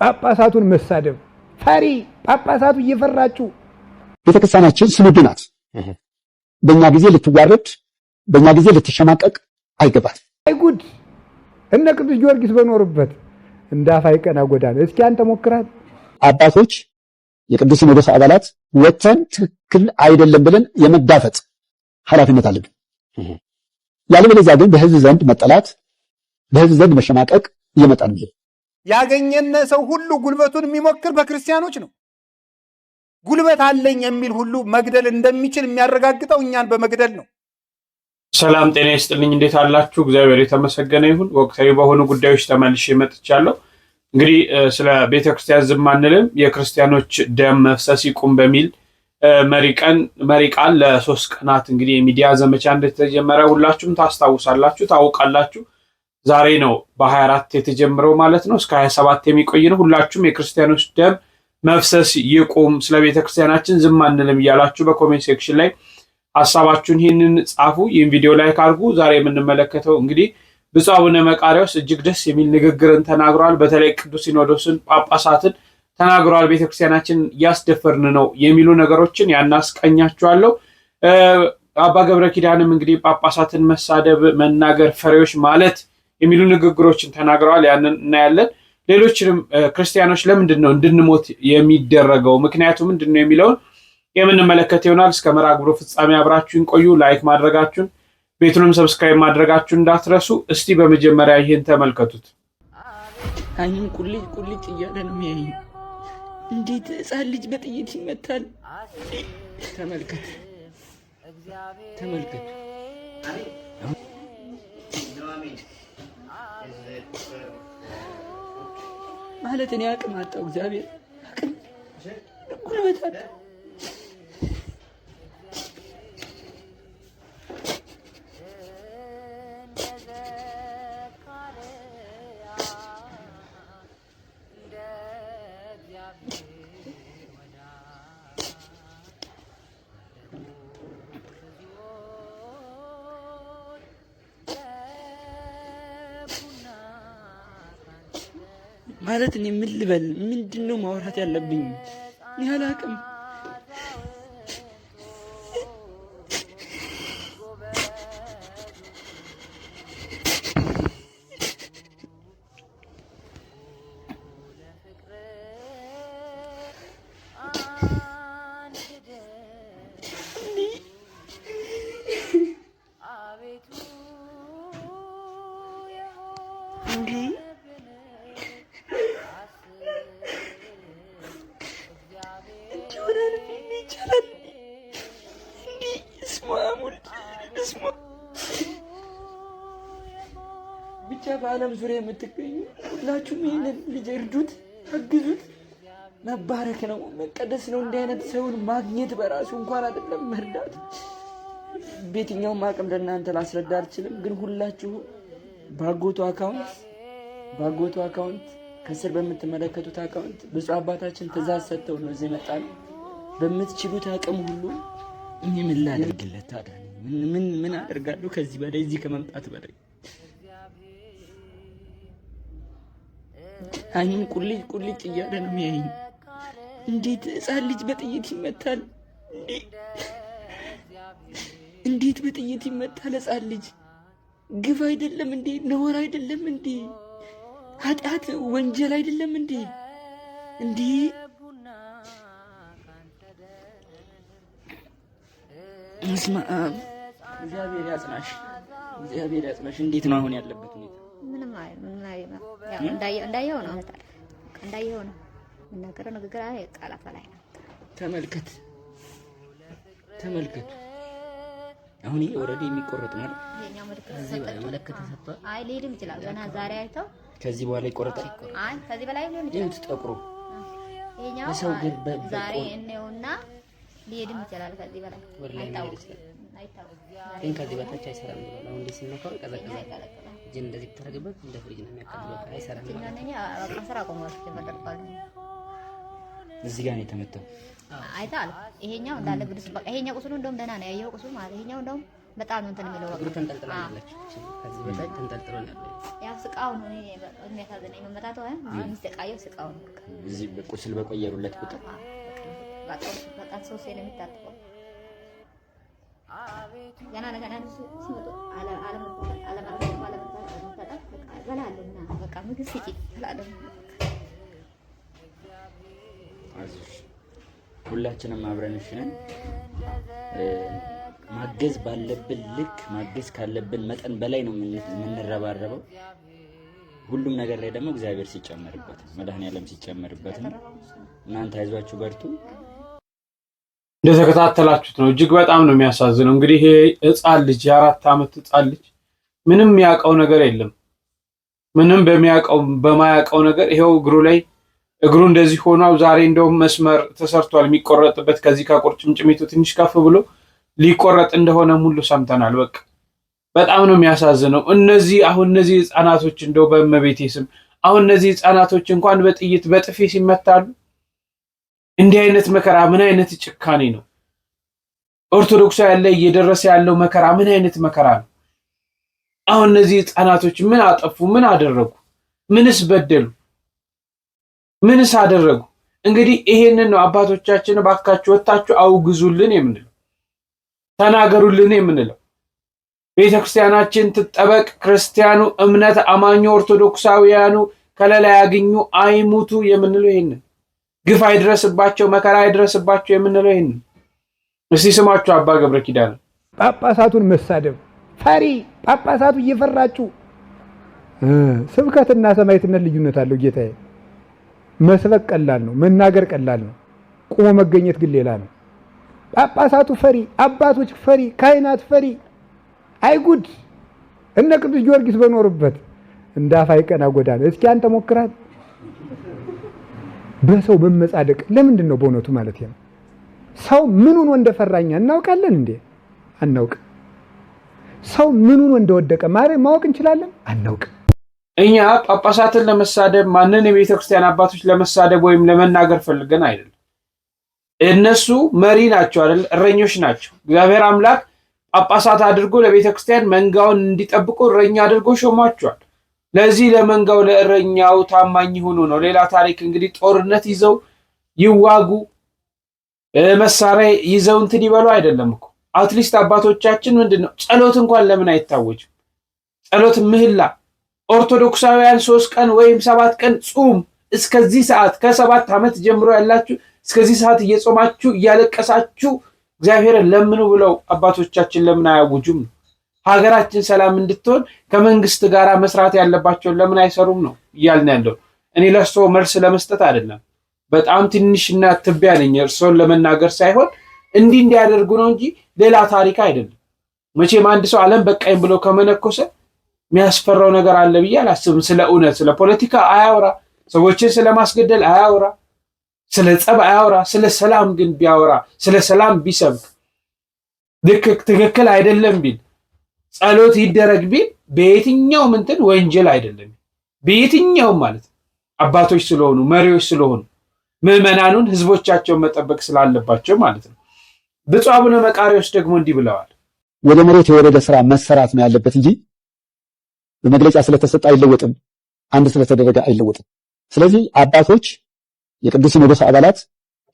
ጳጳሳቱን መሳደብ ፈሪ ጳጳሳቱ እየፈራችሁ ቤተክርስቲያናችን ስሉድ ናት። በእኛ ጊዜ ልትዋረድ በእኛ ጊዜ ልትሸማቀቅ አይገባት። አይጉድ እነ ቅዱስ ጊዮርጊስ በኖሩበት እንዳፋይ ቀና ጎዳና እስኪ አንተ ሞክራት። አባቶች የቅዱስ ሲኖዶስ አባላት ወተን ትክክል አይደለም ብለን የመጋፈጥ ኃላፊነት አለብን። ያለበለዚያ ግን በህዝብ ዘንድ መጠላት በህዝብ ዘንድ መሸማቀቅ እየመጣ ነው። ያገኘነ ሰው ሁሉ ጉልበቱን የሚሞክር በክርስቲያኖች ነው። ጉልበት አለኝ የሚል ሁሉ መግደል እንደሚችል የሚያረጋግጠው እኛን በመግደል ነው። ሰላም ጤና ይስጥልኝ። እንዴት አላችሁ? እግዚአብሔር የተመሰገነ ይሁን። ወቅታዊ በሆኑ ጉዳዮች ተመልሼ መጥቻለሁ። እንግዲህ ስለ ቤተክርስቲያን ዝም አንልም፣ የክርስቲያኖች ደም መፍሰስ ይቁም በሚል መሪ ቃል ለ3 ቀናት እንግዲህ የሚዲያ ዘመቻ እንደተጀመረ ሁላችሁም ታስታውሳላችሁ፣ ታውቃላችሁ። ዛሬ ነው በ24 የተጀመረው ማለት ነው። እስከ 27 የሚቆይ ነው። ሁላችሁም የክርስቲያኖች ደም መፍሰስ ይቁም፣ ስለ ቤተክርስቲያናችን ዝም አንልም እያላችሁ በኮሜንት ሴክሽን ላይ ሐሳባችሁን ይህንን ጻፉ። ይህን ቪዲዮ ላይክ አድርጉ። ዛሬ የምንመለከተው እንግዲህ ብፁዕ አቡነ መቃርዮስ እጅግ ደስ የሚል ንግግርን ተናግሯል። በተለይ ቅዱስ ሲኖዶስን ጳጳሳትን ተናግሯል። ቤተክርስቲያናችን እያስደፈርን ነው የሚሉ ነገሮችን ያናስቀኛችኋለሁ። አባ ገብረ ኪዳንም እንግዲህ ጳጳሳትን መሳደብ፣ መናገር፣ ፈሪዎች ማለት የሚሉ ንግግሮችን ተናግረዋል። ያንን እናያለን። ሌሎችንም ክርስቲያኖች ለምንድን ነው እንድንሞት የሚደረገው ምክንያቱ ምንድን ነው የሚለውን የምንመለከት ይሆናል። እስከ መርሐ ግብሩ ፍጻሜ አብራችሁን ቆዩ። ላይክ ማድረጋችሁን ቤቱንም ሰብስክራይብ ማድረጋችሁን እንዳትረሱ። እስቲ በመጀመሪያ ይህን ተመልከቱት። አይኑን ቁልጭ እያለ ነው የሚያየኝ። እንዴት ሕፃን ልጅ በጥይት ይመታል? ተመልከት ማለት እኔ አቅም አጣሁ። እግዚአብሔር አቅም ጉልበት አጣሁ። ማለት እኔ ምን ልበል? ምንድነው ማውራት ያለብኝ? እኔ አላቅም። ብቻ በዓለም ዙሪያ የምትገኙ ሁላችሁም ይህንን ልጅ እርዱት፣ አግዙት። መባረክ ነው፣ መቀደስ ነው። እንዲህ አይነት ሰውን ማግኘት በራሱ እንኳን አይደለም መርዳት። በየትኛውም አቅም ለእናንተ ላስረዳ አልችልም፣ ግን ሁላችሁ ባጎቱ አካውንት ከስር በምትመለከቱት አካውንት ብፁዕ አባታችን ትእዛዝ ሰጥተው ነው እዚህ መጣ ነው። በምትችሉት አቅም ሁሉ እኔ ምን ላደርግለት ታዲያ? ምን አደርጋለሁ ከዚህ በላይ እዚህ ከመምጣት በላይ? አይኑን ቁልጭ እያለ ነው የሚያየኝ። እንዴት ሕፃን ልጅ በጥይት ይመታል? እንዴት በጥይት ይመታል ሕፃን ልጅ? ግፍ አይደለም እንዴ? ነውር አይደለም እንዴ? ኃጢአት ወንጀል አይደለም እንዴ? እንዲህ እስማ እግዚአብሔር ያጽናሽ። እንዴት ነው አሁን ያለበት ሁኔታ? ምንም እንዳየው ነው የምናገረው ንግግር ቃላት በላይ ነው። ተመልከቱ። አሁን ይሄ ኦልሬዲ የሚቆረጥ ነው። የኛው ምልክት ተሰጥቷል። አይ ሊሄድም ይችላል። ገና ዛሬ አይተው ከዚህ በኋላ ይቆረጣል። አይ ከዚህ በላይ ሊሆን ይችላል። ተጠቅሮ የኛው ዛሬ እንየውና ሊሄድም ይችላል። ከዚህ በላይ ግን ከዚህ በታች አይሰራም ብሎ ነው እንዴ? ሲነካው ቀዘቀዘ። እጅን እንደዚህ ተረገበት እንደ ፍሪጅ ነው የሚያቀርበው። አይሰራም ማለት ነው። በቃ ስራ ቆሟል። ተመደርቋል። እዚህ ጋር ነው የተመታው። አይታል። ይሄኛው እንዳለ ግድስ በቃ ይሄኛው ቁስሉ እንደውም ደህና ነው ያየው ቁስሉ ማለት ይሄኛው እንደውም በጣም እንትን የሚለው እግሩ ተንጠልጥሎ ያለች ከዚህ በታች ተንጠልጥሎ ነው ያለው። ያው ስቃው ነው የሚያሳዝነኝ መመታቱ የሚሰቃየው ስቃው ነው። እዚህ ቁስል በቆየሩለት ቁጥር በቃ ሰው ስለሚታጠበው ገና ሲመጡ በቃ ምግብ ስጪ እላለሁ። ሁላችንም አብረን ነን። ማገዝ ባለብን ልክ ማገዝ ካለብን መጠን በላይ ነው የምንረባረበው። ሁሉም ነገር ላይ ደግሞ እግዚአብሔር ሲጨመርበት መድኃኔዓለም ሲጨመርበት ነው። እናንተ አይዟችሁ በርቱ። እንደተከታተላችሁት ነው። እጅግ በጣም ነው የሚያሳዝነው። እንግዲህ ይሄ ሕፃን ልጅ የ4 ዓመት ሕፃን ልጅ ምንም የሚያውቀው ነገር የለም። ምንም በማያውቀው ነገር ይሄው እግሩ እንደዚህ ሆኗል። ዛሬ እንደውም መስመር ተሰርቷል የሚቆረጥበት ከዚህ ከቁርጭምጭሚቱ ትንሽ ከፍ ብሎ ሊቆረጥ እንደሆነ ሙሉ ሰምተናል። በቃ በጣም ነው የሚያሳዝነው። እነዚህ ህፃናቶች እንደው በእመቤቴ ስም እነዚህ ህፃናቶች እንኳን በጥይት በጥፊ ሲመታሉ እንዲህ አይነት መከራ ምን አይነት ጭካኔ ነው? ኦርቶዶክሳዊ ያለ እየደረሰ ያለው መከራ ምን አይነት መከራ ነው? እነዚህ ህፃናቶች ምን አጠፉ? ምን አደረጉ? ምንስ በደሉ? ምንስ አደረጉ? እንግዲህ ይሄንን ነው አባቶቻችን ባካችሁ ወጣችሁ አውግዙልን የምንለው፣ ተናገሩልን የምንለው። ቤተክርስቲያናችን ትጠበቅ፣ ክርስቲያኑ እምነት አማኙ ኦርቶዶክሳውያኑ ከለላ ያገኙ አይሙቱ የምንለው ይሄንን፣ ግፍ አይድረስባቸው መከራ አይድረስባቸው የምንለው ይሄንን። እስቲ ስማችሁ አባ ገብረ ኪዳን ጳጳሳቱን መሳደብ ፈሪ፣ ጳጳሳቱ እየፈራችሁ ስብከትና ሰማዕትነት ልዩነት አለው ጌታዬ። መስበክ ቀላል ነው፣ መናገር ቀላል ነው፣ ቆሞ መገኘት ግን ሌላ ነው። ጳጳሳቱ ፈሪ፣ አባቶች ፈሪ፣ ካህናት ፈሪ። አይጉድ! እነ ቅዱስ ጊዮርጊስ በኖሩበት እንዳፋይ ቀና ጎዳና። እስኪ አንተ ሞክራት። በሰው መመጻደቅ ለምንድን ነው በእውነቱ ማለት ነው? ሰው ምኑን እንደፈራኛ እናውቃለን እንዴ? አናውቅ። ሰው ምኑን እንደወደቀ ማወቅ እንችላለን? አናውቅ። እኛ ጳጳሳትን ለመሳደብ ማንን የቤተ ክርስቲያን አባቶች ለመሳደብ ወይም ለመናገር ፈልገን አይደለም። እነሱ መሪ ናቸው አይደል? እረኞች ናቸው። እግዚአብሔር አምላክ ጳጳሳት አድርጎ ለቤተ ክርስቲያን መንጋውን እንዲጠብቁ እረኛ አድርጎ ሾሟቸዋል። ለዚህ ለመንጋው ለእረኛው ታማኝ ሆኖ ነው። ሌላ ታሪክ እንግዲህ ጦርነት ይዘው ይዋጉ መሳሪያ ይዘው እንትን ይበሉ አይደለም እኮ። አትሊስት አባቶቻችን ምንድነው ጸሎት እንኳን ለምን አይታወጅም? ጸሎት ምህላ ኦርቶዶክሳውያን 3 ቀን ወይም 7 ቀን ጾም እስከዚህ ሰዓት ከ7 ዓመት ጀምሮ ያላችሁ እስከዚህ ሰዓት እየጾማችሁ እያለቀሳችሁ እግዚአብሔርን ለምኑ ብለው አባቶቻችን ለምን አያውጁም? ሀገራችን ሰላም እንድትሆን ከመንግስት ጋር መስራት ያለባቸውን ለምን አይሰሩም ነው እያልን ያለው። እኔ ለእርሶ መልስ ለመስጠት አይደለም፣ በጣም ትንሽና ትቢያ ነኝ እርሶን ለመናገር ሳይሆን እንዲያደርጉ ነው እንጂ ሌላ ታሪክ አይደለም። መቼም አንድ ሰው ዓለም በቃኝ ብሎ ከመነኮሰ የሚያስፈራው ነገር አለ ብዬ አላስብም። ስለ እውነት ስለ ፖለቲካ አያወራ፣ ሰዎችን ስለማስገደል አያወራ፣ ስለ ጸብ አያወራ። ስለ ሰላም ግን ቢያወራ፣ ስለ ሰላም ቢሰብክ፣ ትክክል አይደለም ቢል፣ ጸሎት ይደረግ ቢል በየትኛው እንትን ወንጀል አይደለም። በየትኛው ማለት አባቶች ስለሆኑ መሪዎች ስለሆኑ ምዕመናኑን ህዝቦቻቸውን መጠበቅ ስላለባቸው ማለት ነው። ብፁዕ አቡነ መቃርዮስ ደግሞ እንዲህ ብለዋል። ወደ መሬት የወረደ ስራ መሰራት ነው ያለበት እንጂ በመግለጫ ስለተሰጠ አይለወጥም፣ አንድ ስለተደረገ አይለወጥም። ስለዚህ አባቶች የቅዱስ ሲኖዶስ አባላት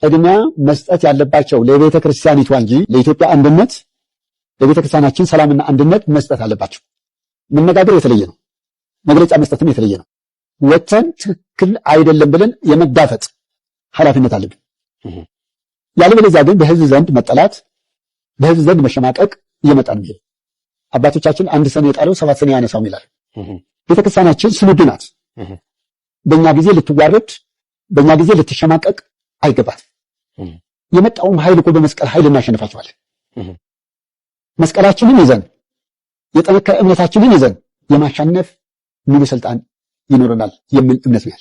ቅድሚያ መስጠት ያለባቸው ለቤተ ክርስቲያኒቷ እንጂ ለኢትዮጵያ አንድነት ለቤተ ክርስቲያናችን ሰላምና አንድነት መስጠት አለባቸው። መነጋገር የተለየ ነው፣ መግለጫ መስጠትም የተለየ ነው። ወተን ትክክል አይደለም ብለን የመጋፈጥ ኃላፊነት አለብን። ያለበለዚያ ግን በህዝብ ዘንድ መጠላት፣ በህዝብ ዘንድ መሸማቀቅ እየመጣ ነው። አባቶቻችን 1 ሰኔ የጣለው 7 ሰኔ ያነሳው ይላል። ቤተክርስቲያናችን ስሉድ ናት። በእኛ ጊዜ ልትዋረድ፣ በእኛ ጊዜ ልትሸማቀቅ አይገባት። የመጣውም ኃይል እኮ በመስቀል ኃይል እናሸንፋቸዋለን። መስቀላችንን ይዘን የጠነከረ እምነታችንን ይዘን የማሸነፍ ሙሉ ስልጣን ይኖረናል የሚል እምነት ነው።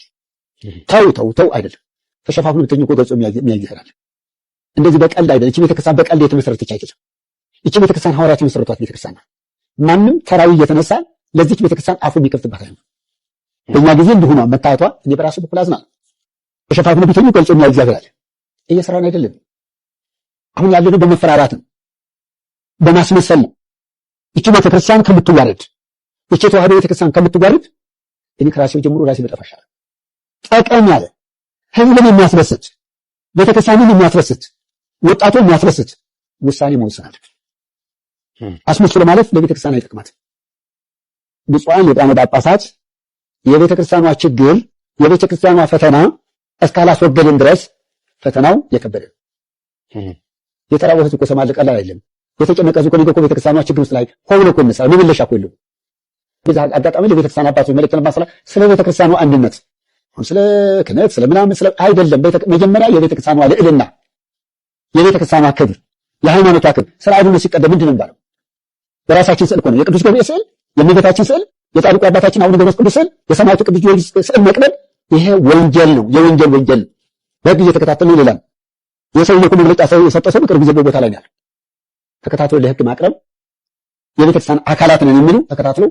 ተው አይደለም። ተሸፋፍኖ ብትኝ እኮ ገጾ የሚያይዘራል። እንደዚህ በቀልድ አይደለም። እቺ ቤተክርስቲያን በቀልድ የተመሰረተች አይደለም። እቺ ቤተክርስቲያን ሐዋርያት የመሰረቷት ቤተክርስቲያን ናት። ማንም ተራዊ እየተነሳ ለዚች ቤተክርስቲያን አፉ የሚከፍትባት አይደለም። በእኛ ጊዜ እንዲሆኗ መታየቷ እኔ በራሱ በኩል አዝናለሁ። ተሸፋፍኖ ብትኝ ገጾ የሚያይዘራል። እየሰራን አይደለም። አሁን ያለነው በመፈራራት ነው፣ በማስመሰል ነው። እቺ ቤተክርስቲያን ከምትዋረድ፣ እቺ ተዋህዶ ቤተክርስቲያን ከምትዋረድ እኔ ከራሴው ጀምሮ ራሴ በጠፋሻል። ጠቀም ያለ ህዝብን የሚያስደስት ቤተክርስቲያንን የሚያስደስት ወጣቱን የሚያስደስት ውሳኔ መወሰን አለብን። አስመስሎ ማለት ለቤተክርስቲያን አይጠቅማትም። ብፁዓን ሊቃነ ጳጳሳት የቤተክርስቲያኗ ችግር የቤተክርስቲያኗ ፈተና እስካላስወገድን ድረስ ፈተናው የከበደ ነው። የተራበው ህዝብ እኮ ሰማል ቀላል አይደለም። የተጨነቀ ህዝብ እኮ ቤተክርስቲያኗ ችግር ውስጥ ላይ ሆኖ እኮ ይነሳ መመለሻ እኮ የለውም። በዛ አጋጣሚ ለቤተክርስቲያን አባቶች መልእክት ለማስተላለፍ ስለ ቤተክርስቲያኗ አንድነት ስለ ክህነት ስለ ምናምን ስለ አይደለም። መጀመሪያ የቤተክርስቲያኗ ልዕልና፣ የቤተክርስቲያኗ ክብር፣ የሃይማኖቷ ክብር ስለ አይሁን ሲቀደም ምንድን ነው የሚባለው? በራሳችን ስዕል እኮ ነው የቅዱስ ገብርኤል ስዕል፣ የእመቤታችን ስዕል፣ የጻድቁ አባታችን አቡነ ገብረ ቅዱስ ስዕል፣ የሰማዕቱ ቅዱስ ጊዮርጊስ ስዕል መቅደም ይሄ ወንጀል ነው። የወንጀል ወንጀል በህግ እየተከታተልን ነው። ሌላ የሰው እኮ መግለጫ ሰው የሰጠ ሰው በቅርብ ጊዜ ቦታ ላይ ነው ያለው። ተከታትሎ ለህግ ማቅረብ የቤተክርስቲያን አካላት ነን የሚሉ ተከታትሎ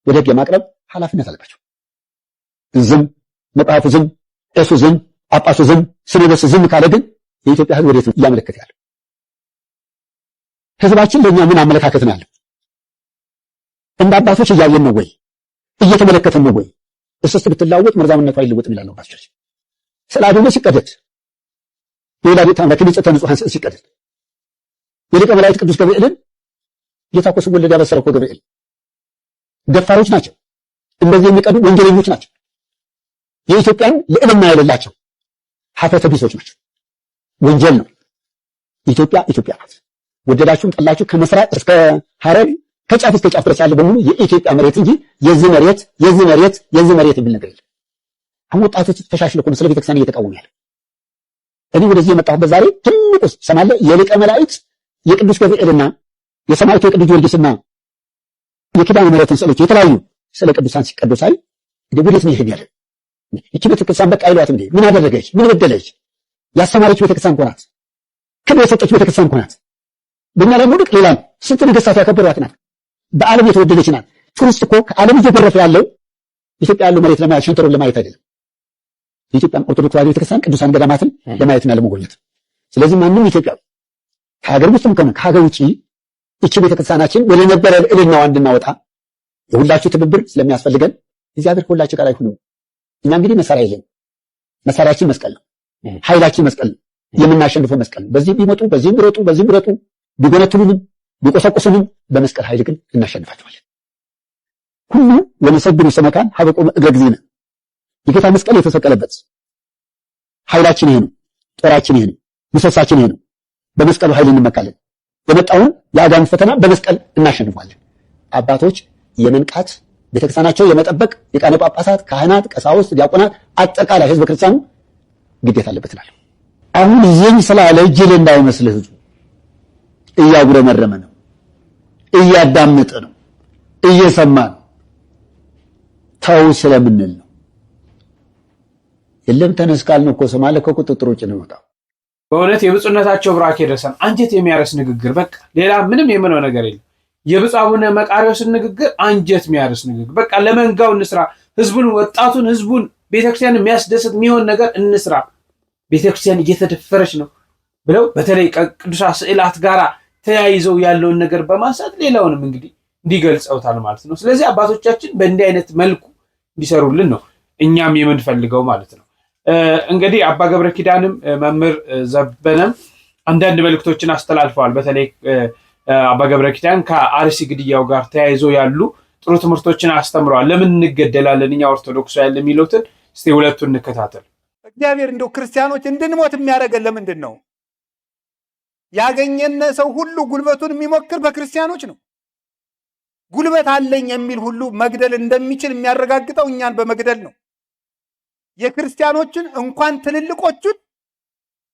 ወደ ህግ የማቅረብ ኃላፊነት አለባቸው። ዝም መጽሐፉ ዝም፣ ቄሱ ዝም፣ ጳጳሱ ዝም፣ ሲኖዶስ ዝም ካለ ግን የኢትዮጵያ ህዝብ ወዴት እያመለከተ ያለው? ህዝባችን ለኛ ምን አመለካከት ነው ያለው? እንደ አባቶች እያየን ነው ወይ? እየተመለከተን ነው ወይ? እስስት ብትላወጥ መርዛምነቷ አይለወጥም ይላል አባቶች። ስለ አድኖ ሲቀደድ የወላዲተ አምላክ ንጽሕተ ንጹሐን ሲቀደድ የሊቀ መላእክት ቅዱስ ገብርኤልን ጌታ እኮ ሲወለድ ያበሰረው እኮ ገብርኤል ደፋሮች ናቸው። እንደዚህ የሚቀዱ ወንጀለኞች ናቸው። የኢትዮጵያን ልዕልና የሌላቸው ሀፍረተ ቢሶች ናቸው። ወንጀል ነው። ኢትዮጵያ ኢትዮጵያ ናት። ወደዳችሁም ጠላችሁ ከመስራት እስከ ሐረር ከጫፍ እስከ ጫፍ ድረስ ያለ በሙሉ የኢትዮጵያ መሬት እንጂ የዚህ መሬት የሚል ነገር የለም። አሁን ወጣቶች ተሻሽለው እኮ ስለ ቤተክርስቲያን እየተቃወሙ ያለው። እኔ ወደዚህ የመጣሁበት ዛሬ ትልቁ ሰማለ የሊቀ መላእክት የቅዱስ ገብርኤልና የሰማዕቱ የቅዱስ ጊዮርጊስና የኪዳነ ምሕረትን ስዕሎች የተለያዩ ስለ ቅዱሳን ሲቀደሳይ ወዴት ነው ይሄን ያለ? እቺ ቤተክርስቲያን በቃ አይሏትም እንዴ? ምን አደረገች? ምን በደለች? ያስተማረች ቤተክርስቲያን እኮ ናት። ክብር የሰጠች ቤተክርስቲያን እኮ ናት። በእኛ ላይ ሙሉቅ ሌላ ስንት ነገሥታት ያከበሯት ናት። በዓለም የተወደደች ናት። ቱሪስት እኮ ከዓለም እየጎረፈ ያለው ኢትዮጵያ ያለው መሬት ለማየት ሸንተሩን ለማየት አይደለም። የኢትዮጵያ ኦርቶዶክስ ተዋሕዶ ቤተክርስቲያን ቅዱሳን ገዳማትን ለማየትና ለመጎብኘት። ስለዚህ ማንም ኢትዮጵያ ከሀገር ውስጥም ከሆነ ከሀገር ውጭ እቺ ቤተክርስቲያናችን ወደ ነበረ ልዕልናዋ እንድናወጣ የሁላችሁ ትብብር ስለሚያስፈልገን እግዚአብሔር ከሁላችሁ ጋር ይሁን። እኛ እንግዲህ መሳሪያ የለም። መሳሪያችን መስቀል ነው። ኃይላችን መስቀል ነው። የምናሸንፈው መስቀል ነው። በዚህ ቢመጡ በዚህ ቢረጡ ቢጎነትሉንም ቢቆሰቁሱንም በመስቀል ኃይል ግን እናሸንፋቸዋለን። ሁሉ ወነሰግዱ ሰመካን ሀበቆ እግረ ጊዜነ የጌታ መስቀል የተሰቀለበት ኃይላችን ይሄ ነው። ጦራችን ይሄ ነው። ምሰሳችን ይሄ ነው። በመስቀሉ ኃይል እንመካለን። የመጣውን የአጋንንት ፈተና በመስቀል እናሸንፋለን። አባቶች የመንቃት ቤተክርስቲያናቸው የመጠበቅ ሊቃነ ጳጳሳት፣ ካህናት፣ ቀሳውስት፣ ዲያቆናት አጠቃላይ ህዝበ ክርስቲያኑ ግዴታ አለበት እላለሁ። አሁን ዝም ስላለ ጅል እንዳይመስልህ ህዝቡ እያጉረመረመ ነው፣ እያዳመጠ ነው፣ እየሰማ ነው። ተው ስለምንል ነው። የለም ተነስ ካልነው እኮ ሰማለ ከቁጥጥር ውጭ ነው የወጣው። በእውነት የብፁዕነታቸው ብራክ የደረሰን አንጀት የሚያረስ ንግግር፣ በቃ ሌላ ምንም የምነው ነገር የለም። የብፁዕ አቡነ መቃርዮስን ንግግር አንጀት የሚያርስ ንግግር። በቃ ለመንጋው እንስራ፣ ህዝቡን፣ ወጣቱን፣ ህዝቡን ቤተክርስቲያን የሚያስደስት የሚሆን ነገር እንስራ፣ ቤተክርስቲያን እየተደፈረች ነው ብለው በተለይ ቅዱሳት ስዕላት ጋር ተያይዘው ያለውን ነገር በማንሳት ሌላውንም እንግዲህ እንዲገልጸውታል ማለት ነው። ስለዚህ አባቶቻችን በእንዲህ አይነት መልኩ እንዲሰሩልን ነው እኛም የምንፈልገው ማለት ነው። እንግዲህ አባ ገብረ ኪዳንም መምህር ዘበነም አንዳንድ መልእክቶችን አስተላልፈዋል። በተለይ አባ ገብረ ኪዳን ከአርሲ ግድያው ጋር ተያይዞ ያሉ ጥሩ ትምህርቶችን አስተምረዋል። ለምን እንገደላለን እኛ ኦርቶዶክስ ያለ የሚሉትን እስቲ ሁለቱን እንከታተል። እግዚአብሔር እንደው ክርስቲያኖች እንድንሞት የሚያደርገን ለምንድን ነው? ያገኘነ ሰው ሁሉ ጉልበቱን የሚሞክር በክርስቲያኖች ነው። ጉልበት አለኝ የሚል ሁሉ መግደል እንደሚችል የሚያረጋግጠው እኛን በመግደል ነው። የክርስቲያኖችን እንኳን ትልልቆቹን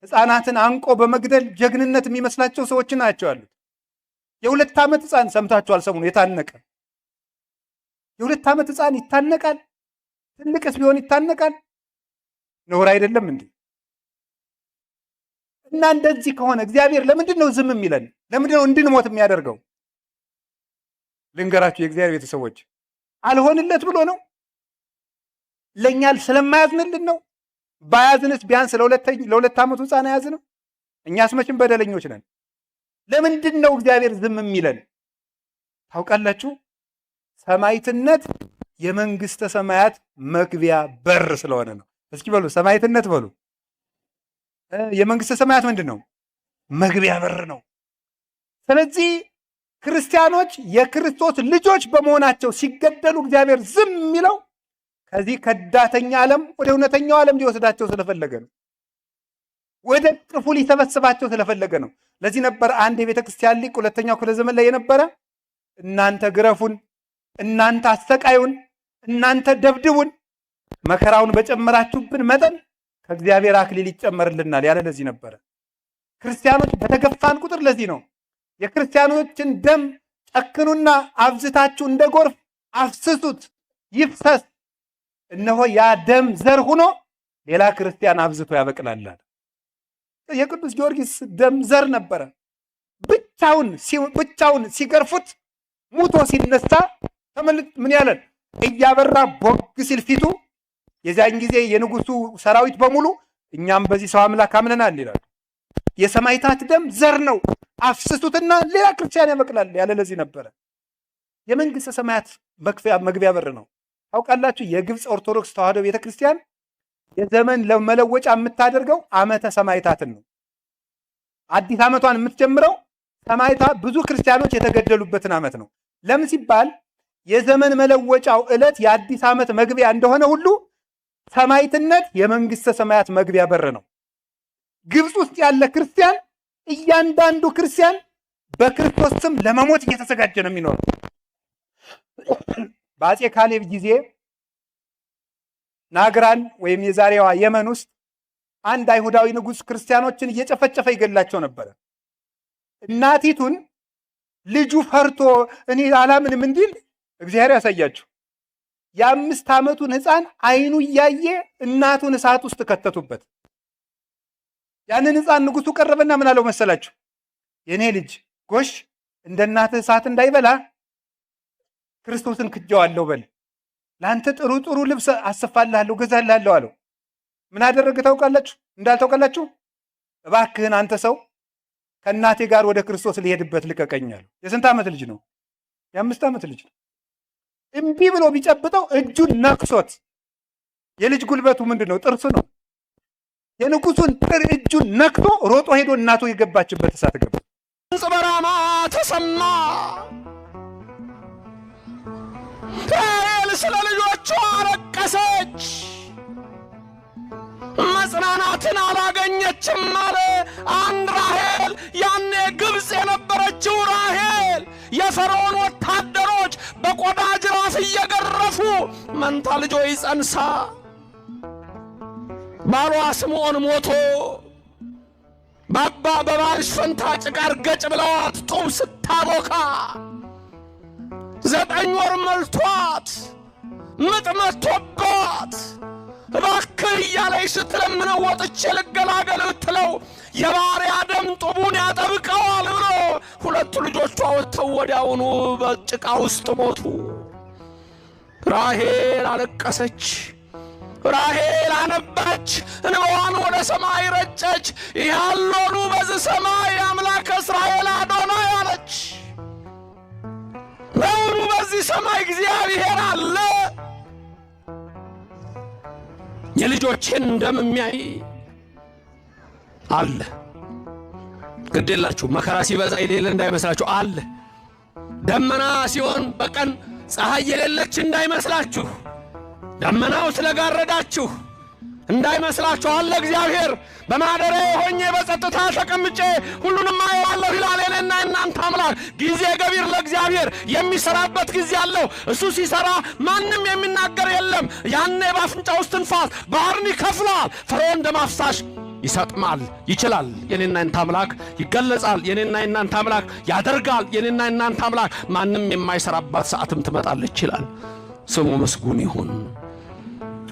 ሕፃናትን አንቆ በመግደል ጀግንነት የሚመስላቸው ሰዎች ናቸው ያሉት። የ2 ዓመት ሕፃን ሰምታችኋል? ሰሞኑን የታነቀ የ2 ዓመት ሕፃን ይታነቃል? ትልቅስ ቢሆን ይታነቃል? ነውር አይደለም እንዴ? እና እንደዚህ ከሆነ እግዚአብሔር ለምንድን ነው ዝም የሚለን? ለምንድን ነው እንድንሞት የሚያደርገው? ልንገራችሁ የእግዚአብሔር ቤተሰቦች፣ አልሆንለት ብሎ ነው። ለእኛ ስለማያዝንልን ነው። ባያዝንስ ቢያንስ ለ2 ዓመቱ ሕፃን አያዝንም? እኛስ መቼም በደለኞች ነን። ለምንድን ነው እግዚአብሔር ዝም የሚለን? ታውቃላችሁ? ሰማዕትነት የመንግስተ ሰማያት መግቢያ በር ስለሆነ ነው። እስኪ በሉ ሰማዕትነት በሉ። የመንግስተ ሰማያት ምንድን ነው? መግቢያ በር ነው። ስለዚህ ክርስቲያኖች የክርስቶስ ልጆች በመሆናቸው ሲገደሉ እግዚአብሔር ዝም የሚለው ከዚህ ከዳተኛ ዓለም ወደ እውነተኛው ዓለም ሊወስዳቸው ስለፈለገ ነው። ወደ ቅፉ ሊሰበስባቸው ስለፈለገ ነው። ለዚህ ነበር አንድ የቤተ ክርስቲያን ሊቅ ሁለተኛው ክፍለ ዘመን ላይ የነበረ እናንተ ግረፉን፣ እናንተ አሰቃዩን፣ እናንተ ደብድቡን፣ መከራውን በጨመራችሁብን መጠን ከእግዚአብሔር አክሊል ይጨመርልናል ያለ ለዚህ ነበረ። ክርስቲያኖች በተገፋን ቁጥር ለዚህ ነው የክርስቲያኖችን ደም ጨክኑና አብዝታችሁ እንደ ጎርፍ አፍስሱት ይፍሰስ፣ እነሆ ያ ደም ዘር ሆኖ ሌላ ክርስቲያን አብዝቶ ያበቅላል። የቅዱስ ጊዮርጊስ ደም ዘር ነበረ። ብቻውን ሲገርፉት ሙቶ ሲነሳ ተመልጥ ምን ያለን እያበራ ቦግ ሲል ፊቱ የዚያን ጊዜ የንጉሱ ሰራዊት በሙሉ እኛም በዚህ ሰው አምላክ አምነናል ይላል። የሰማዕታት ደም ዘር ነው፣ አፍስሱትና ሌላ ክርስቲያን ያበቅላል ያለ ለዚህ ነበረ። የመንግስተ ሰማያት መግቢያ በር ነው። ታውቃላችሁ? የግብፅ ኦርቶዶክስ ተዋሕዶ ቤተክርስቲያን የዘመን ለመለወጫ የምታደርገው ዓመተ ሰማዕታትን ነው። አዲስ ዓመቷን የምትጀምረው ሰማዕታት ብዙ ክርስቲያኖች የተገደሉበትን ዓመት ነው። ለምን ሲባል የዘመን መለወጫው ዕለት የአዲስ ዓመት መግቢያ እንደሆነ ሁሉ ሰማዕትነት የመንግስተ ሰማያት መግቢያ በር ነው። ግብፅ ውስጥ ያለ ክርስቲያን እያንዳንዱ ክርስቲያን በክርስቶስ ስም ለመሞት እየተዘጋጀ ነው የሚኖረው። በአፄ ካሌብ ጊዜ ናግራን ወይም የዛሬዋ የመን ውስጥ አንድ አይሁዳዊ ንጉሥ ክርስቲያኖችን እየጨፈጨፈ ይገላቸው ነበረ። እናቲቱን ልጁ ፈርቶ እኔ አላምንም እንዲል እግዚአብሔር ያሳያችሁ። የ5 ዓመቱን ሕፃን አይኑ እያየ እናቱን እሳት ውስጥ ከተቱበት። ያንን ሕፃን ንጉሡ ቀረበና ምን አለው መሰላችሁ? የኔ ልጅ ጎሽ እንደ እናትህ እሳት እንዳይበላ ክርስቶስን ክጀዋለሁ በል፣ ለአንተ ጥሩ ጥሩ ልብስ አሰፋልሃለሁ ገዛልሃለሁ አለው። ምን አደረገ ታውቃላችሁ? እንዳልታውቃላችሁ እባክህን አንተ ሰው ከእናቴ ጋር ወደ ክርስቶስ ሊሄድበት ልቀቀኛለሁ። የስንት ዓመት ልጅ ነው? የ5 ዓመት ልጅ ነው። እምቢ ብሎ ቢጨብጠው እጁን ነክሶት፣ የልጅ ጉልበቱ ምንድን ነው? ጥርሱ ነው። የንጉሱን እጁን ነክቶ ሮጦ ሄዶ እናቱ የገባችበት እሳት ገባ። ጽበራማ ተሰማ። ራሔል ስለ ልጆቿ አለቀሰች፣ መጽናናትን አላገኘችም አለ አንድ ራሔል። ያኔ ግብፅ የነበረችው ራሔል የፈርዖን ወታደሮች በቆዳ ጅራፍ እየገረፉ መንታ ልጆች ጸንሳ ባሏ ስምዖን ሞቶ በባልሽ ፈንታ ጭቃር ገጭ ብለዋት ጡብ ስታቦካ 9 ወር መልቷት ምጥ መጥቶባት እባክህ እያለች ስትለምነው ወጥቼ ልገላገል ብትለው የባሪያ ደም ጡቡን ያጠብቀዋል ብሎ 2 ልጆቿ ወጥተው ወዲያውኑ በጭቃ ውስጥ ሞቱ። ራሔል አለቀሰች፣ ራሔል አነባች፣ እንባዋን ወደ ሰማይ ረጨች። ያሎኑ በዚህ ሰማይ አምላከ እስራኤል አዶናይ አለች። በውኑ በዚህ ሰማይ እግዚአብሔር አለ? የልጆችን ደም የሚያይ አለ። ግድ የላችሁ መከራ ሲበዛ የሌለ እንዳይመስላችሁ አለ። ደመና ሲሆን በቀን ፀሐይ የሌለች እንዳይመስላችሁ፣ ደመናው ስለጋረዳችሁ እንዳይመስላችሁ አለ እግዚአብሔር። በማደሪያዬ ሆኜ በጸጥታ ተቀምጬ ሁሉንም አየዋለሁ ይላል የኔና የእናንተ አምላክ። ጊዜ ገቢር ለእግዚአብሔር የሚሰራበት ጊዜ አለው። እሱ ሲሰራ ማንም የሚናገር የለም። ያኔ በአፍንጫ ውስጥ ትንፋስ ባህርን ይከፍላል። ፈርዖን ደም አፍሳሽ ይሰጥማል፣ ይችላል። የኔና የእናንተ አምላክ ይገለጻል። የኔና የእናንተ አምላክ ያደርጋል። የኔና የእናንተ አምላክ ማንም የማይሰራባት ሰዓትም ትመጣለች ይላል። ስሙ መስጉን ይሁን።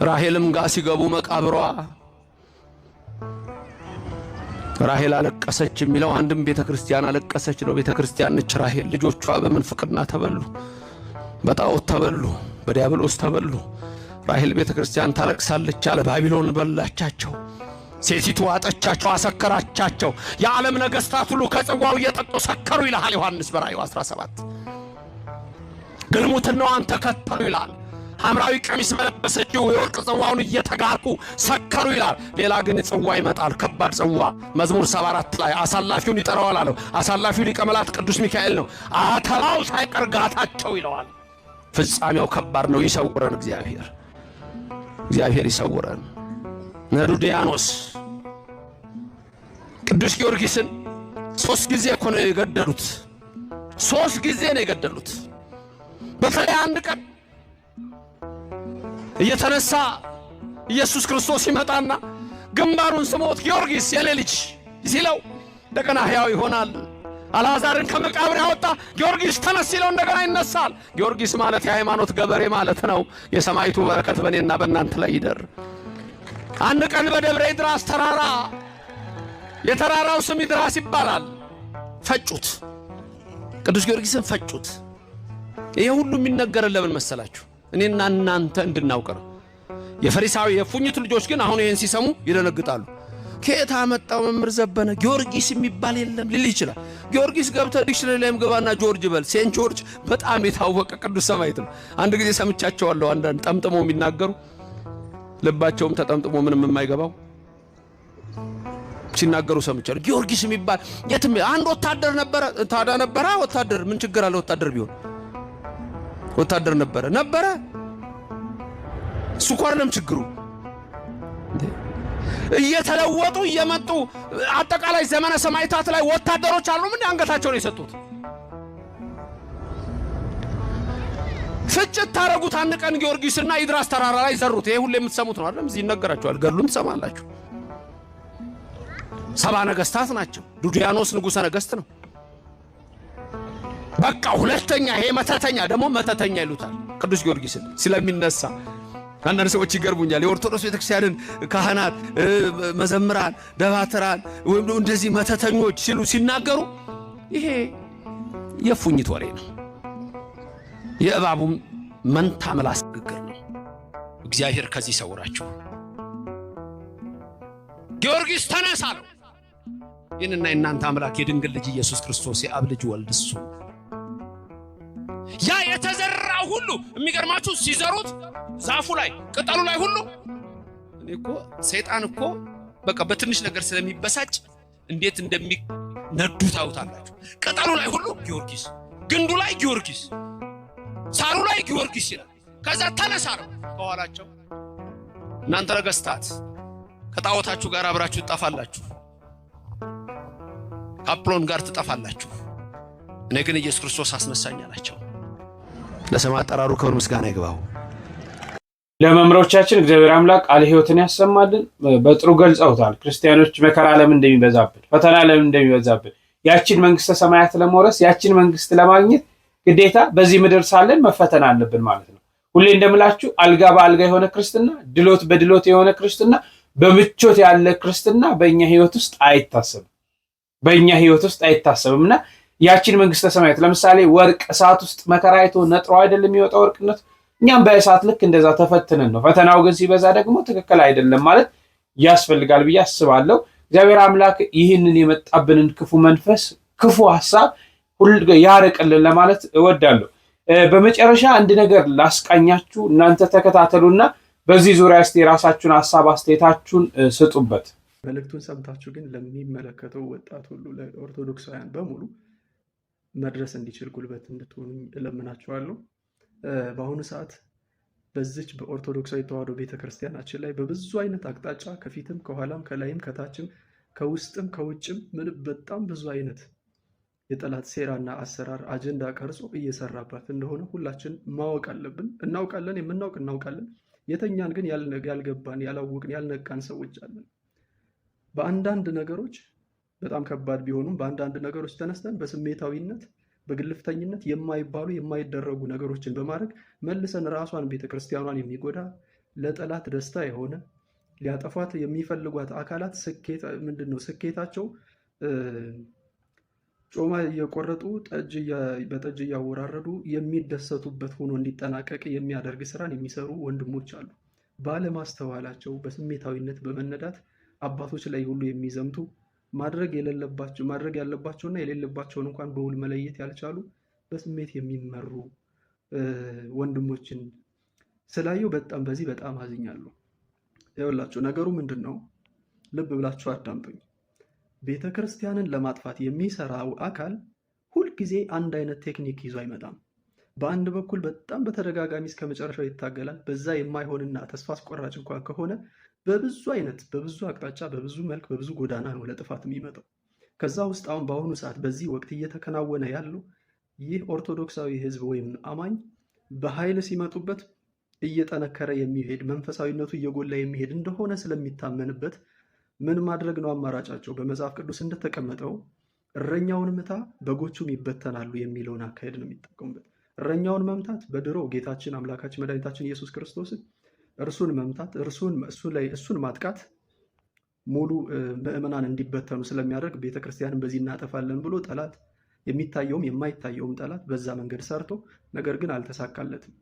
ራሔልም ጋር ሲገቡ መቃብሯ ራሔል አለቀሰች የሚለው አንድም ቤተ ክርስቲያን አለቀሰች ነው። ቤተ ክርስቲያን ነች ራሔል። ልጆቿ በምንፍቅና ተበሉ፣ በጣዖት ተበሉ፣ በዲያብሎስ ተበሉ። ራሔል ቤተ ክርስቲያን ታለቅሳለች አለ። ባቢሎን በላቻቸው፣ ሴቲቱ አጠቻቸው፣ አሰከራቻቸው። የዓለም ነገሥታት ሁሉ ከጽዋው እየጠጡ ሰከሩ ይልሃል ዮሐንስ በራእዩ 17። ግልሙትናዋን ተከተሉ ይላል። ሐምራዊ ቀሚስ መለበሰችው የወርቅ ጽዋውን እየተጋርኩ ሰከሩ ይላል። ሌላ ግን ጽዋ ይመጣል፣ ከባድ ጽዋ። መዝሙር 74 ላይ አሳላፊውን ይጠራዋል አለው። አሳላፊው ሊቀ መላእክት ቅዱስ ሚካኤል ነው። አተላው ሳይቀር ጋታቸው ይለዋል። ፍጻሜው ከባድ ነው። ይሰውረን እግዚአብሔር፣ እግዚአብሔር ይሰውረን። ነዱዲያኖስ ቅዱስ ጊዮርጊስን 3 ጊዜ እኮ ነው የገደሉት። 3 ጊዜ ነው የገደሉት። በተለይ አንድ ቀን እየተነሳ ኢየሱስ ክርስቶስ ይመጣና ግንባሩን ስሞት ጊዮርጊስ የኔ ልጅ ሲለው እንደገና ሕያው ይሆናል። አልዓዛርን ከመቃብር ያወጣ ጊዮርጊስ ተነስ ሲለው እንደገና ይነሳል። ጊዮርጊስ ማለት የሃይማኖት ገበሬ ማለት ነው። የሰማይቱ በረከት በእኔና በእናንተ ላይ ይደር። አንድ ቀን በደብረ ይድራስ ተራራ፣ የተራራው ስም ይድራስ ይባላል፣ ፈጩት። ቅዱስ ጊዮርጊስን ፈጩት። ይሄ ሁሉ የሚነገረን ለምን መሰላችሁ? እኔና እናንተ እንድናውቅ ነው። የፈሪሳዊ የፉኝት ልጆች ግን አሁን ይሄን ሲሰሙ ይደነግጣሉ። ከየት አመጣው መምህር ዘበነ? ጊዮርጊስ የሚባል የለም ሊል ይችላል። ጊዮርጊስ ገብተህ ዲክሽነሪ ላይም ገባና ጆርጅ በል። ሴንት ጆርጅ በጣም የታወቀ ቅዱስ ሰማዕት ነው። አንድ ጊዜ ሰምቻቸዋለሁ። አንዳንድ ጠምጥሞ የሚናገሩ ልባቸውም ተጠምጥሞ ምንም የማይገባው ሲናገሩ ሰምቻለሁ። ጊዮርጊስ የሚባል የትም አንድ ወታደር ነበረ። ታዲያ ነበረ ወታደር ምን ችግር አለ? ወታደር ቢሆን ወታደር ነበረ እሱ እኮ አይደለም ችግሩ። እየተለወጡ እየመጡ አጠቃላይ ዘመነ ሰማዕታት ላይ ወታደሮች አሉ። ምን አንገታቸውን የሰጡት ፍጭት ታረጉት። አንድ ቀን ጊዮርጊስና ይድራስ ተራራ ላይ ዘሩት። ይሄ ሁሉ የምትሰሙት ነው አይደል? እዚህ ይነገራችኋል። ገድሉን ትሰማላችሁ። 70 ነገስታት ናቸው። ዱዲያኖስ ንጉሠ ነገስት ነው። በቃ ሁለተኛ ይሄ መተተኛ ደግሞ መተተኛ ይሉታል ቅዱስ ጊዮርጊስን ስለሚነሳ። አንዳንድ ሰዎች ይገርሙኛል። የኦርቶዶክስ ቤተክርስቲያንን ካህናት፣ መዘምራን፣ ደባትራን ወይም እንደዚህ መተተኞች ሲሉ ሲናገሩ ይሄ የፉኝት ወሬ ነው። የእባቡም መንታ ምላስ ንግግር ነው። እግዚአብሔር ከዚህ ሰውራችሁ። ጊዮርጊስ ተነሳ ነው። ይህንና የእናንተ አምላክ የድንግል ልጅ ኢየሱስ ክርስቶስ የአብ ልጅ ወልድ እሱ ያ የተዘራው ሁሉ የሚገርማችሁ ሲዘሩት ዛፉ ላይ ቅጠሉ ላይ ሁሉ እኔ እኮ ሰይጣን እኮ በቃ በትንሽ ነገር ስለሚበሳጭ እንዴት እንደሚነዱ ታውታላችሁ። ቅጠሉ ላይ ሁሉ ጊዮርጊስ፣ ግንዱ ላይ ጊዮርጊስ፣ ሳሩ ላይ ጊዮርጊስ ይላል። ከዛ ተነሳ ነው ከኋላቸው። እናንተ ነገስታት ከጣዖታችሁ ጋር አብራችሁ ትጠፋላችሁ፣ ከአጵሎን ጋር ትጠፋላችሁ። እኔ ግን ኢየሱስ ክርስቶስ አስነሳኝ አላቸው። ለስም አጠራሩ ክብር ምስጋና ይግባው። ለመምሮቻችን እግዚአብሔር አምላክ ቃለ ሕይወትን ያሰማልን። በጥሩ ገልጸውታል። ክርስቲያኖች መከራ ለምን እንደሚበዛብን፣ ፈተና ለምን እንደሚበዛብን፣ ያችን መንግስተ ሰማያት ለመውረስ ያችን መንግስት ለማግኘት ግዴታ በዚህ ምድር ሳለን መፈተን አለብን ማለት ነው። ሁሌ እንደምላችሁ አልጋ በአልጋ የሆነ ክርስትና፣ ድሎት በድሎት የሆነ ክርስትና፣ በምቾት ያለ ክርስትና በእኛ ህይወት ውስጥ አይታሰብም። በእኛ ህይወት ውስጥ አይታሰብምና ያችን መንግስተ ሰማያት ለምሳሌ ወርቅ እሳት ውስጥ መከራ አይቶ ነጥሮ አይደለም የሚወጣው ወርቅነት። እኛም በእሳት ልክ እንደዛ ተፈትነን ነው። ፈተናው ግን ሲበዛ ደግሞ ትክክል አይደለም ማለት ያስፈልጋል ብዬ አስባለሁ። እግዚአብሔር አምላክ ይህንን የመጣብንን ክፉ መንፈስ፣ ክፉ ሐሳብ ሁሉ ያርቅልን ለማለት እወዳለሁ። በመጨረሻ አንድ ነገር ላስቃኛችሁ፣ እናንተ ተከታተሉና በዚህ ዙሪያ እስቲ የራሳችሁን ሐሳብ አስተያየታችሁን ስጡበት። መልእክቱን ሰምታችሁ ግን ለሚመለከተው ወጣት ሁሉ ለኦርቶዶክሳውያን በሙሉ መድረስ እንዲችል ጉልበት እንድትሆኑ እለምናችኋለሁ። በአሁኑ ሰዓት በዚች በኦርቶዶክሳዊ ተዋሕዶ ቤተክርስቲያናችን ላይ በብዙ አይነት አቅጣጫ ከፊትም ከኋላም ከላይም ከታችም ከውስጥም ከውጭም በጣም ብዙ አይነት የጠላት ሴራና አሰራር አጀንዳ ቀርጾ እየሰራባት እንደሆነ ሁላችን ማወቅ አለብን። እናውቃለን፣ የምናውቅ እናውቃለን። የተኛን ግን ያልገባን ያላወቅን ያልነቃን ሰዎች አለን። በአንዳንድ ነገሮች በጣም ከባድ ቢሆኑም በአንዳንድ ነገሮች ተነስተን በስሜታዊነት በግልፍተኝነት የማይባሉ የማይደረጉ ነገሮችን በማድረግ መልሰን ራሷን ቤተክርስቲያኗን የሚጎዳ ለጠላት ደስታ የሆነ ሊያጠፏት የሚፈልጓት አካላት ስኬታቸው ጮማ እየቆረጡ በጠጅ እያወራረዱ የሚደሰቱበት ሆኖ እንዲጠናቀቅ የሚያደርግ ስራን የሚሰሩ ወንድሞች አሉ። ባለማስተዋላቸው በስሜታዊነት በመነዳት አባቶች ላይ ሁሉ የሚዘምቱ ማድረግ ያለባቸውና የሌለባቸውን እንኳን በውል መለየት ያልቻሉ በስሜት የሚመሩ ወንድሞችን ስላየው በዚህ በጣም አዝኛለሁ። ይኸውላችሁ ነገሩ ምንድን ነው? ልብ ብላችሁ አዳምጡኝ። ቤተ ክርስቲያንን ለማጥፋት የሚሰራው አካል ሁልጊዜ አንድ አይነት ቴክኒክ ይዞ አይመጣም። በአንድ በኩል በጣም በተደጋጋሚ እስከ መጨረሻው ይታገላል። በዛ የማይሆንና ተስፋ አስቆራጭ እንኳን ከሆነ በብዙ አይነት፣ በብዙ አቅጣጫ፣ በብዙ መልክ፣ በብዙ ጎዳና ነው ለጥፋት የሚመጣው። ከዛ ውስጥ አሁን በአሁኑ ሰዓት በዚህ ወቅት እየተከናወነ ያለው ይህ ኦርቶዶክሳዊ ሕዝብ ወይም አማኝ በኃይል ሲመጡበት እየጠነከረ የሚሄድ መንፈሳዊነቱ እየጎላ የሚሄድ እንደሆነ ስለሚታመንበት ምን ማድረግ ነው አማራጫቸው? በመጽሐፍ ቅዱስ እንደተቀመጠው እረኛውን ምታ በጎቹም ይበተናሉ የሚለውን አካሄድ ነው የሚጠቀሙበት። እረኛውን መምታት በድሮ ጌታችን አምላካችን መድኃኒታችን ኢየሱስ ክርስቶስን እርሱን መምታት እሱን ማጥቃት ሙሉ ምዕመናን እንዲበተኑ ስለሚያደርግ ቤተክርስቲያንን በዚህ እናጠፋለን ብሎ ጠላት የሚታየውም የማይታየውም ጠላት በዛ መንገድ ሰርቶ ነገር ግን አልተሳካለትም።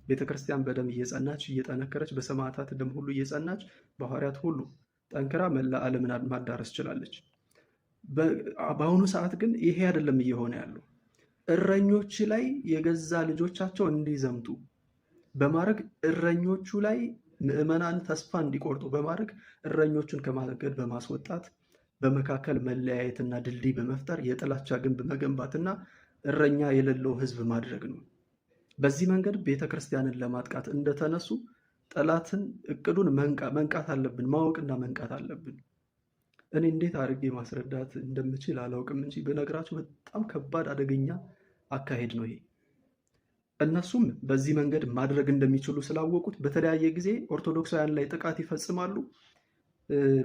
ቤተክርስቲያን በደም እየጸናች እየጠነከረች በሰማዕታት ደም ሁሉ እየጸናች በሐዋርያት ሁሉ ጠንክራ መላ ዓለምን ማዳረስ ችላለች። በአሁኑ ሰዓት ግን ይሄ አይደለም እየሆነ ያለው። እረኞች ላይ የገዛ ልጆቻቸው እንዲዘምቱ በማድረግ እረኞቹ ላይ ምዕመናን ተስፋ እንዲቆርጡ በማድረግ እረኞቹን ከማገድ በማስወጣት በመካከል መለያየትና ድልድይ በመፍጠር የጥላቻ ግንብ መገንባትና እረኛ የሌለው ሕዝብ ማድረግ ነው። በዚህ መንገድ ቤተ ክርስቲያንን ለማጥቃት እንደተነሱ ጠላትን እቅዱን መንቃት አለብን፣ ማወቅና መንቃት አለብን። እኔ እንዴት አድርጌ ማስረዳት እንደምችል አላውቅም እንጂ በነገራችሁ በጣም ከባድ አደገኛ አካሄድ ነው ይሄ። እነሱም በዚህ መንገድ ማድረግ እንደሚችሉ ስላወቁት በተለያየ ጊዜ ኦርቶዶክሳውያን ላይ ጥቃት ይፈጽማሉ።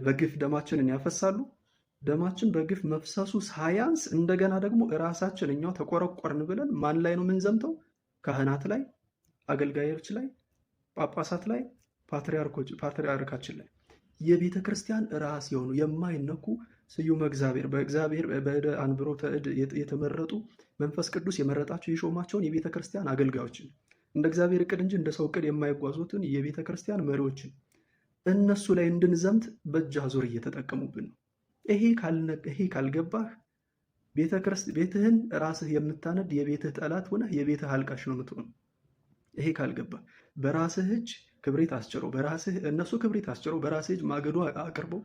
በግፍ ደማችንን ያፈሳሉ። ደማችን በግፍ መፍሰሱ ሳያንስ እንደገና ደግሞ እራሳችን እኛው ተቆረቆርን ብለን ማን ላይ ነው የምንዘምተው? ካህናት ላይ፣ አገልጋዮች ላይ፣ ጳጳሳት ላይ፣ ፓትርያርካችን ላይ የቤተ ክርስቲያን ራስ የሆኑ የማይነኩ ስዩመ እግዚአብሔር በእግዚአብሔር በእደ አንብሮ ተእድ የተመረጡ መንፈስ ቅዱስ የመረጣቸው የሾማቸውን የቤተ ክርስቲያን አገልጋዮችን እንደ እግዚአብሔር እቅድ እንጂ እንደ ሰው እቅድ የማይጓዙትን የቤተ ክርስቲያን መሪዎችን እነሱ ላይ እንድንዘምት በእጅ አዙር እየተጠቀሙብን ነው። ይሄ ካልገባህ ቤትህን ራስህ የምታነድ የቤትህ ጠላት ሆነህ የቤትህ አልቃሽ ነው የምትሆነው። ይሄ ካልገባህ በራስህ እጅ ክብሪት አስጭረው እነሱ ክብሪት አስጭረው በራስህ እጅ ማገዶ አቅርበው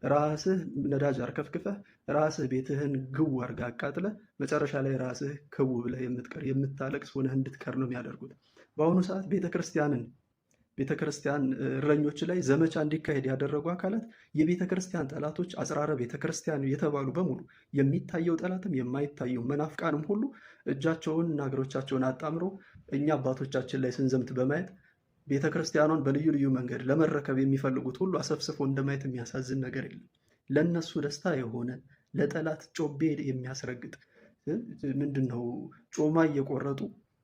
ራስህ ነዳጅ አርከፍክፈህ ራስህ ቤትህን ግው አድርገህ አቃጥለህ መጨረሻ ላይ ራስህ ክው ብለህ የምታለቅስ ሆነህ እንድትቀር ነው የሚያደርጉት። በአሁኑ ሰዓት ቤተክርስቲያን እረኞች ላይ ዘመቻ እንዲካሄድ ያደረጉ አካላት የቤተክርስቲያን ጠላቶች፣ አጽራረ ቤተክርስቲያን የተባሉ በሙሉ የሚታየው ጠላትም የማይታየው መናፍቃንም ሁሉ እጃቸውንና እግሮቻቸውን አጣምረው እኛ አባቶቻችን ላይ ስንዘምት በማየት ቤተክርስቲያኗን በልዩ ልዩ መንገድ ለመረከብ የሚፈልጉት ሁሉ አሰብስፎ እንደማየት የሚያሳዝን ነገር የለም። ለነሱ ደስታ የሆነ ለጠላት ጮቤ የሚያስረግጥ ምንድነው ጮማ እየቆረጡ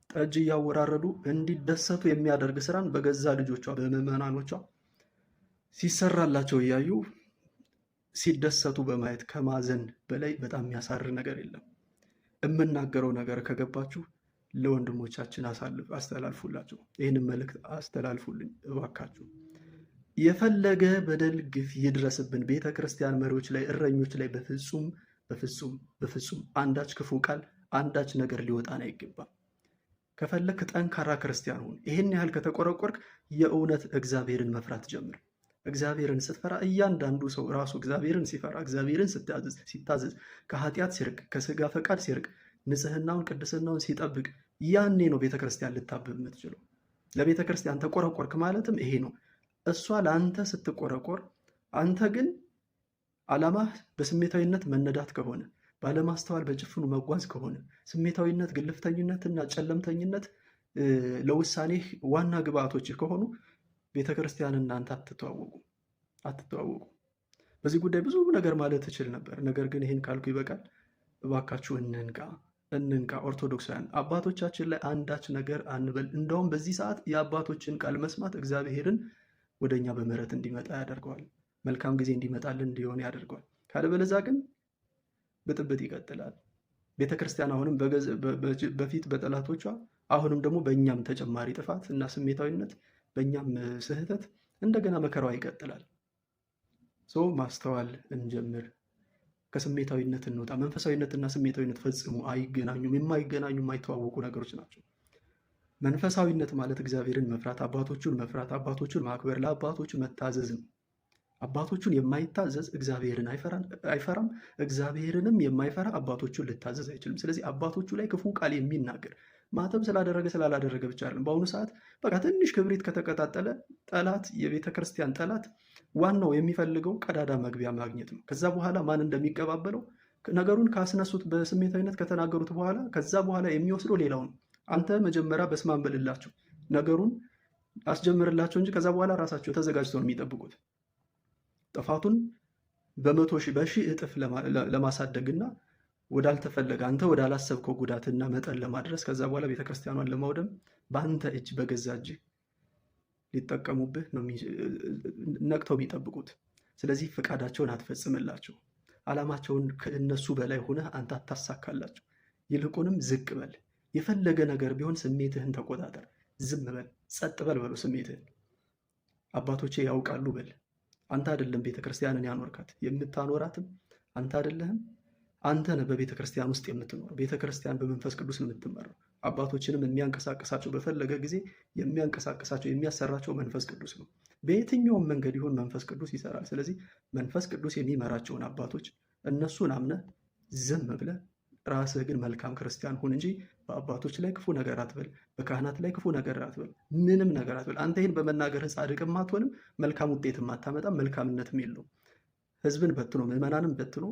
ጠጅ እያወራረዱ እንዲደሰቱ የሚያደርግ ስራን በገዛ ልጆቿ በምዕመናኖቿ ሲሰራላቸው እያዩ ሲደሰቱ በማየት ከማዘን በላይ በጣም የሚያሳርር ነገር የለም። የምናገረው ነገር ከገባችሁ ለወንድሞቻችን አስተላልፉላቸው። ይህንን መልእክት አስተላልፉልኝ እባካችሁ። የፈለገ በደል ግፍ ይድረስብን ቤተ ክርስቲያን መሪዎች ላይ እረኞች ላይ በፍጹም አንዳች ክፉ ቃል አንዳች ነገር ሊወጣን አይገባም። ከፈለክ ጠንካራ ክርስቲያን ሁን። ይህን ያህል ከተቆረቆርክ የእውነት እግዚአብሔርን መፍራት ጀምር። እግዚአብሔርን ስትፈራ እያንዳንዱ ሰው ራሱ እግዚአብሔርን ሲፈራ እግዚአብሔርን ሲታዘዝ ከኃጢአት ሲርቅ ከስጋ ፈቃድ ሲርቅ ንጽህናውን ቅድስናውን ሲጠብቅ ያኔ ነው ቤተክርስቲያን ልታብብ የምትችለው። ለቤተክርስቲያን ተቆረቆርክ ማለትም ይሄ ነው። እሷ ለአንተ ስትቆረቆር፣ አንተ ግን ዓላማህ በስሜታዊነት መነዳት ከሆነ ባለማስተዋል በጭፍኑ መጓዝ ከሆነ ስሜታዊነት፣ ግልፍተኝነትና ጨለምተኝነት ለውሳኔህ ዋና ግብአቶች ከሆኑ ቤተክርስቲያን እናንተ አትተዋወቁ። በዚህ ጉዳይ ብዙ ነገር ማለት እችል ነበር፣ ነገር ግን ይህን ካልኩ ይበቃል። እባካችሁ እንንቃ። ኦርቶዶክሳውያን አባቶቻችን ላይ አንዳች ነገር አንበል። እንደውም በዚህ ሰዓት የአባቶችን ቃል መስማት እግዚአብሔርን ወደኛ በምህረት እንዲመጣ ያደርገዋል። መልካም ጊዜ እንዲመጣልን እንዲሆን ያደርገዋል። ካለበለዚያ ግን ብጥብጥ ይቀጥላል። ቤተክርስቲያን አሁንም በፊት በጠላቶቿ አሁንም ደግሞ በእኛም ተጨማሪ ጥፋት እና ስሜታዊነት በእኛም ስህተት እንደገና መከራዋ ይቀጥላል። ማስተዋል እንጀምር። ከስሜታዊነት እንውጣ። መንፈሳዊነትና ስሜታዊነት ፈጽሞ አይገናኙም። የማይገናኙ የማይተዋወቁ ነገሮች ናቸው። መንፈሳዊነት ማለት እግዚአብሔርን መፍራት፣ አባቶቹን ማክበር፣ ለአባቶቹ መታዘዝ ነው። አባቶቹን የማይታዘዝ እግዚአብሔርን አይፈራም። እግዚአብሔርንም የማይፈራ አባቶቹን ልታዘዝ አይችልም። ስለዚህ አባቶቹ ላይ ክፉ ቃል የሚናገር ማተብ ስላላደረገ ብቻ አይደለም። በአሁኑ ሰዓት በቃ ትንሽ ክብሪት ከተቀጣጠለ ጠላት፣ የቤተ ክርስቲያን ጠላት ዋናው የሚፈልገው ቀዳዳ መግቢያ ማግኘት ነው። ከዛ በኋላ ማን እንደሚቀባበለው ነገሩን ካስነሱት፣ በስሜታዊነት ከተናገሩት በኋላ ከዛ በኋላ የሚወስደው ሌላው ነው። አንተ መጀመሪያ በስመ አብ በልላቸው፣ ነገሩን አስጀምርላቸው እንጂ ከዛ በኋላ ራሳቸው ተዘጋጅተው ነው የሚጠብቁት። ጥፋቱን በመቶ ሺህ በሺህ እጥፍ ለማሳደግና ወዳልተፈለገ አንተ ወዳላሰብከው ጉዳትና መጠን ለማድረስ ከዛ በኋላ ቤተክርስቲያኗን ለማውደም በአንተ እጅ በገዛ እጅ ሊጠቀሙብህ ነው ነቅተው የሚጠብቁት። ስለዚህ ፍቃዳቸውን አትፈጽምላቸው። ዓላማቸውን ከእነሱ በላይ ሆነህ አንተ አታሳካላቸው። ይልቁንም ዝቅ በል። የፈለገ ነገር ቢሆን ስሜትህን ተቆጣጠር። ዝም በል፣ ጸጥ በል በለው ስሜትህን። አባቶቼ ያውቃሉ በል። አንተ አይደለም ቤተክርስቲያንን ያኖርካት፣ የምታኖራትም አንተ አይደለህም። አንተ ነህ በቤተ ክርስቲያን ውስጥ የምትኖር። ቤተ ክርስቲያን በመንፈስ ቅዱስ ነው የምትመራው። አባቶችንም የሚያንቀሳቅሳቸው በፈለገ ጊዜ የሚያንቀሳቅሳቸው የሚያሰራቸው መንፈስ ቅዱስ ነው። በየትኛውም መንገድ ይሁን መንፈስ ቅዱስ ይሰራል። ስለዚህ መንፈስ ቅዱስ የሚመራቸውን አባቶች እነሱን አምነህ ዝም ብለህ ራስህ ግን መልካም ክርስቲያን ሁን እንጂ በአባቶች ላይ ክፉ ነገር አትበል፣ በካህናት ላይ ክፉ ነገር አትበል፣ ምንም ነገር አትበል። አንተ ይህን በመናገርህ ጻድቅም አትሆንም፣ መልካም ውጤትም አታመጣም፣ መልካምነትም የለውም። ህዝብን በትኖ ምዕመናንም በትኖ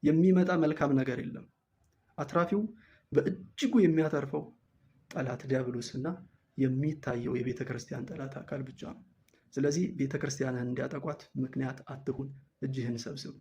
የሚመጣ መልካም ነገር የለም። አትራፊው በእጅጉ የሚያተርፈው ጠላት ዲያብሎስና የሚታየው የቤተ ክርስቲያን ጠላት አካል ብቻ ነው። ስለዚህ ቤተ ክርስቲያንን እንዲያጠቋት ምክንያት አትሁን። እጅህን ሰብስብ።